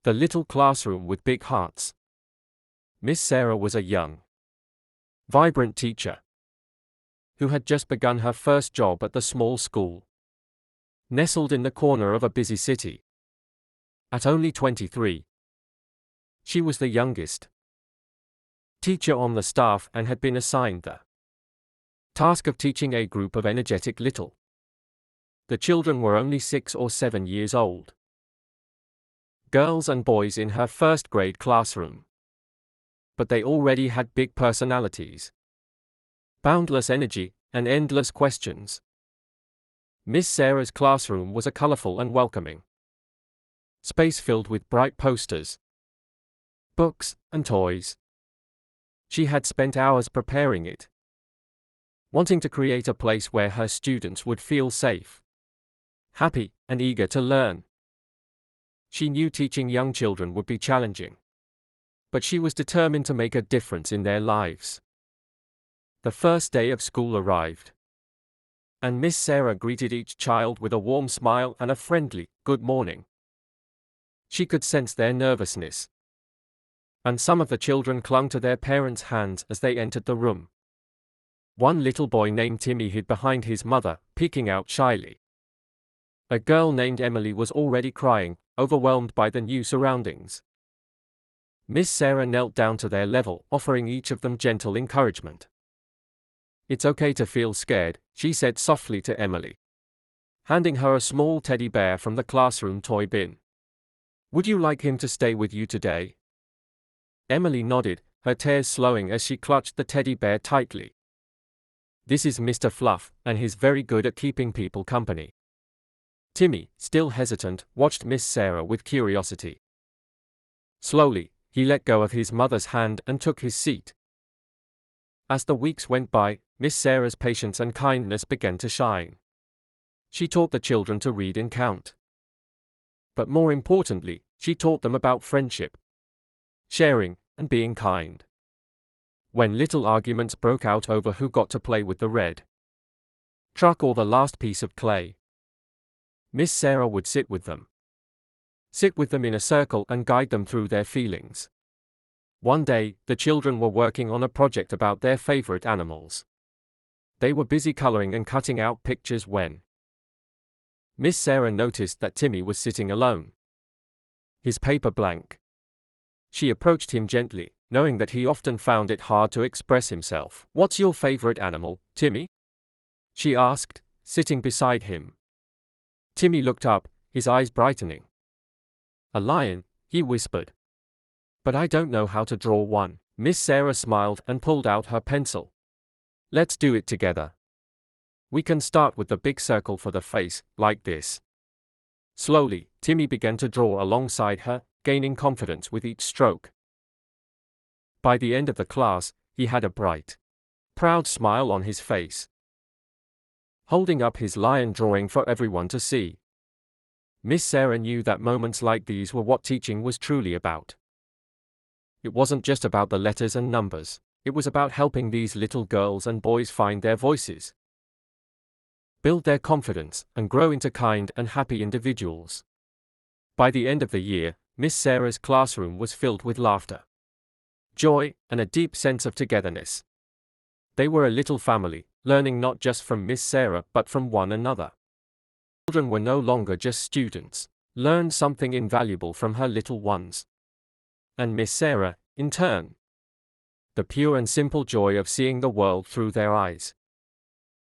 The little classroom with big hearts. Miss Sarah was a young, vibrant teacher who had just begun her first job at the small school, nestled in the corner of a busy city. At only 23, she was the youngest teacher on the staff and had been assigned the task of teaching a group of energetic the children were only 6 or 7 years old, girls and boys in her first grade classroom. But they already had big personalities, boundless energy, and endless questions. Miss Sarah's classroom was a colorful and welcoming space filled with bright posters, books, and toys. She had spent hours preparing it, wanting to create a place where her students would feel safe, happy, and eager to learn. She knew teaching young children would be challenging, but she was determined to make a difference in their lives. The first day of school arrived, and Miss Sarah greeted each child with a warm smile and a friendly, "Good morning." She could sense their nervousness, and some of the children clung to their parents' hands as they entered the room. One little boy named Timmy hid behind his mother, peeking out shyly. A girl named Emily was already crying, overwhelmed by the new surroundings. Miss Sarah knelt down to their level, offering each of them gentle encouragement. "It's okay to feel scared," she said softly to Emily, handing her a small teddy bear from the classroom toy bin. "Would you like him to stay with you today?" Emily nodded, her tears slowing as she clutched the teddy bear tightly. "This is Mr. Fluff, and he's very good at keeping people company." Timmy, still hesitant, watched Miss Sarah with curiosity. Slowly, he let go of his mother's hand and took his seat. As the weeks went by, Miss Sarah's patience and kindness began to shine. She taught the children to read and count. But more importantly, she taught them about friendship, sharing, and being kind. When little arguments broke out over who got to play with the red truck or the last piece of clay, Miss Sarah would sit with them in a circle and guide them through their feelings. One day, the children were working on a project about their favorite animals. They were busy coloring and cutting out pictures when Miss Sarah noticed that Timmy was sitting alone, his paper blank. She approached him gently, knowing that he often found it hard to express himself. "What's your favorite animal, Timmy?" she asked, sitting beside him. Timmy looked up, his eyes brightening. "A lion," he whispered. "But I don't know how to draw one." Miss Sarah smiled and pulled out her pencil. "Let's do it together. We can start with the big circle for the face, like this." Slowly, Timmy began to draw alongside her, gaining confidence with each stroke. By the end of the class, he had a bright, proud smile on his face, holding up his lion drawing for everyone to see. Miss Sarah knew that moments like these were what teaching was truly about. It wasn't just about the letters and numbers, it was about helping these little girls and boys find their voices, build their confidence, and grow into kind and happy individuals. By the end of the year, Miss Sarah's classroom was filled with laughter, joy, and a deep sense of togetherness. They were a little family, learning not just from Miss Sarah but from one another. Children were no longer just students, learned something invaluable from her little ones. And Miss Sarah, in turn. The pure and simple joy of seeing the world through their eyes.